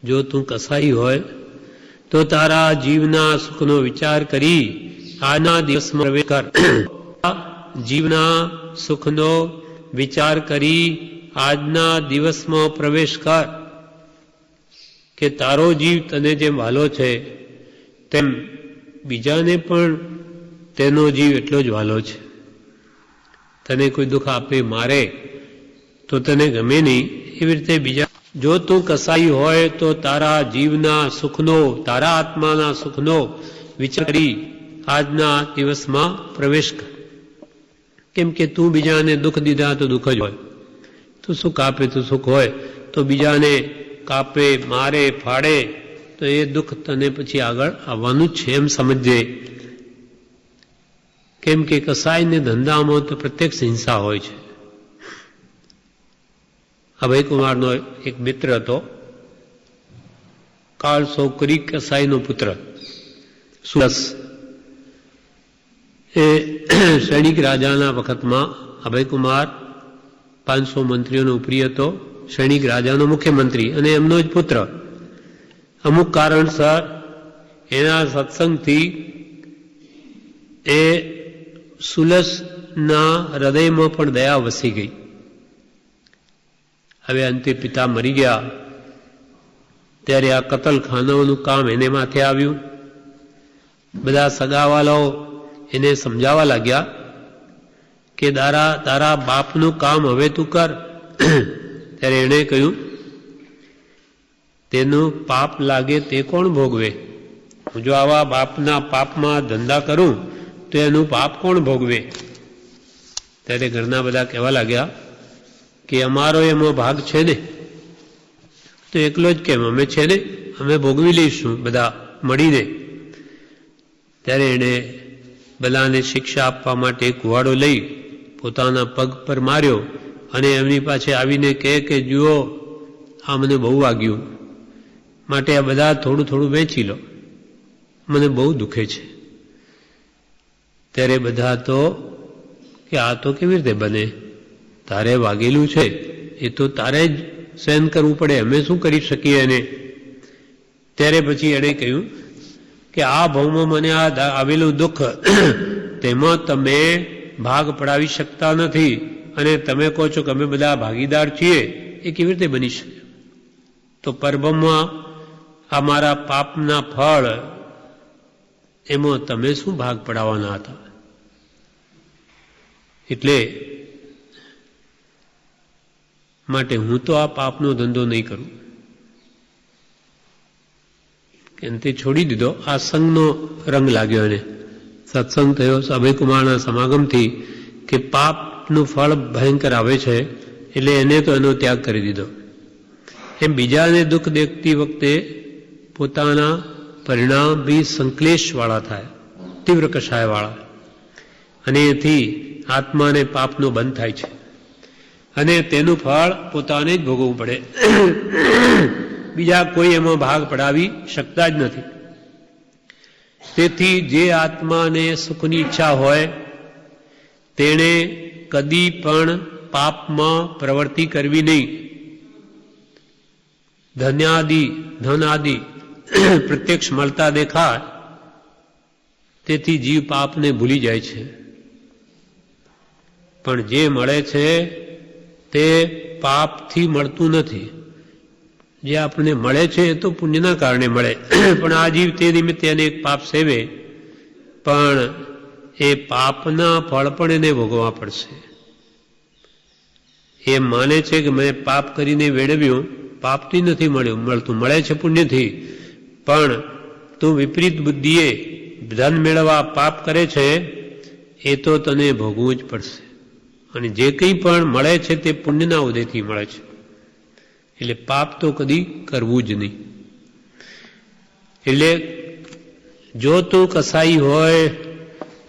જો તું કસાઈ હોય તો તારા જીવના સુખનો વિચાર કરી આજના દિવસમાં પ્રવેશ કર. જીવના સુખનો વિચાર કરી આજના દિવસમાં પ્રવેશ કર કે તારો જીવ તને જેમ વાલો છે તેમ બીજાને પણ તેનો જીવ એટલો જ વાલો છે. તને કોઈ દુઃખ આપે મારે તો તને ગમે નહીં, એવી રીતે બીજા. જો તું કસાઈ હોય તો તારા જીવના સુખનો, તારા આત્માના સુખનો વિચાર કરી આજના દિવસમાં પ્રવેશ કર. કેમ કે તું બીજાને દુઃખ દીધા તો દુઃખ જ હોય, તું સુખ આપે તો સુખ હોય. તો બીજાને કાપે, મારે, ફાડે તો એ દુઃખ તને પછી આગળ આવવાનું જ છે એમ સમજજે. કેમ કે કસાઈને ધંધામાં તો પ્રત્યક્ષ હિંસા હોય છે. અભયકુમારનો એક મિત્ર હતો, કાળ સોકરી કસાઈનો પુત્ર સુરસ. એ સૈનિક રાજાના વખતમાં અભયકુમાર 500 મંત્રીઓનો ઉપરી હતો, સૈનિક રાજાનો મુખ્યમંત્રી અને એમનો જ પુત્ર. અમુક કારણસર એના સત્સંગથી એ સુલસના હૃદયમાં પણ દયા વસી ગઈ. હવે અંતે પિતા મરી ગયા ત્યારે આ કતલખાનાઓનું કામ એને માથે આવ્યું. બધા સગાવાલાઓ એને સમજાવવા લાગ્યા કે તારા બાપનું કામ હવે તું કર. ત્યારે એણે કહ્યું, તેનું પાપ લાગે તે કોણ ભોગવે? હું જો આવા બાપના પાપમાં ધંધા કરું તો એનું પાપ કોણ ભોગવે? ત્યારે ઘરના બધા કહેવા લાગ્યા કે અમારો એમાં ભાગ છે ને. તો એકલો જ કેમ, અમે છે ને, અમે ભોગવી લઈશું બધા મળીને. ત્યારે એણે બધાને શિક્ષા આપવા માટે કુવાડો લઈ પોતાના પગ પર માર્યો અને એમની પાસે આવીને કહે કે જુઓ, આ મને બહુ વાગ્યું, માટે આ બધા થોડું થોડું વેચી લો, મને બહુ દુખે છે. ત્યારે બધા તો કે આ તો કેવી રીતે બને, તારે વાગેલું છે એ તો તારે જ સહન કરવું પડે, અમે શું કરી શકીએ એને. ત્યારે પછી એણે કહ્યું કે આ ભાવમાં મને આ આવેલું દુઃખ તેમાં તમે ભાગ પડાવી શકતા નથી અને તમે કહો છો કે અમે બધા ભાગીદાર છીએ, એ કેવી રીતે બની શકે? તો પરબ્રહ્મમાં આ મારા પાપના ફળ એમાં તમે શું ભાગ પડાવવાના હતા? એટલે માટે હું તો આ પાપનો ધંધો નહીં કરું. તે છોડી દીધો. આ સંઘનો રંગ લાગ્યો એને. સત્સંગ થયો અભયકુમારના સમાગમથી કે પાપનું ફળ ભયંકર આવે છે, એટલે એને તો એનો ત્યાગ કરી દીધો. એમ બીજાને દુઃખ દેખતી વખતે પોતાના પરિણામ બી સંકલેશવાળા થાય, તીવ્ર કષાયવાળા, અને એથી આત્માને પાપનો બંધ થાય છે અને તેનું ફળ પોતાને જ ભોગવવું પડે. બીજા કોઈ એમાં ભાગ પડાવી શકતા જ નથી. તેથી જે આત્માને સુખની ઈચ્છા હોય તેણે કદી પણ પાપમાં પ્રવૃત્તિ કરવી નહીં. ધન આદિ પ્રત્યક્ષ મળતા દેખાય તેથી જીવ પાપને ભૂલી જાય છે. પણ જે મળે છે તે પાપથી મળતું નથી. જે આપણને મળે છે એ તો પુણ્યના કારણે મળે, પણ આ જીવ તે નિમિત્તે એને એક પાપ સેવે, પણ એ પાપના ફળ પણ એને ભોગવવા પડશે. એ માને છે કે મેં પાપ કરીને વેડવ્યું, પાપથી નથી મળતું, મળે છે પુણ્યથી, પણ તું વિપરીત બુદ્ધિએ ધન મેળવવા પાપ કરે છે, એ તો તને ભોગવવું જ પડશે. અને જે કંઈ પણ મળે છે તે પુણ્યના ઉદયથી મળે છે, એટલે પાપ તો કદી કરવું જ નહીં. એટલે જો તું કસાઈ હોય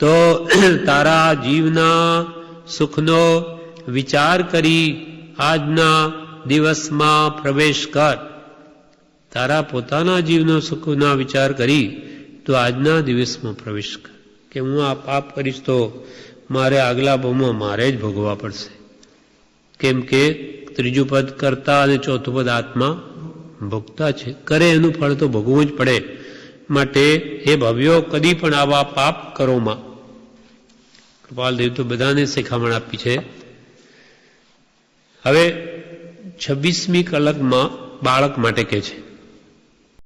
તો તારા જીવના સુખનો વિચાર કરી આજના દિવસમાં પ્રવેશ કર. તારા પોતાના જીવનો સુખના વિચાર કરી તો આજના દિવસમાં પ્રવેશ કર કે હું આ પાપ કરીશ તો મારે આગલા ભાવમાં મારે જ ભોગવવા પડશે. કેમ કે ત્રીજું પદ કરતા અને ચોથું પદ આત્મા ભોગતા છે, કરે એનું ફળ તો ભોગવવું જ પડે. માટે હે ભવ્યો, કદી પણ આવા પાપ કરોમાં. કૃપાલદેવ તો બધાને શિખામણ આપી છે. હવે 26મી કલકમાં બાળક માટે કહે છે,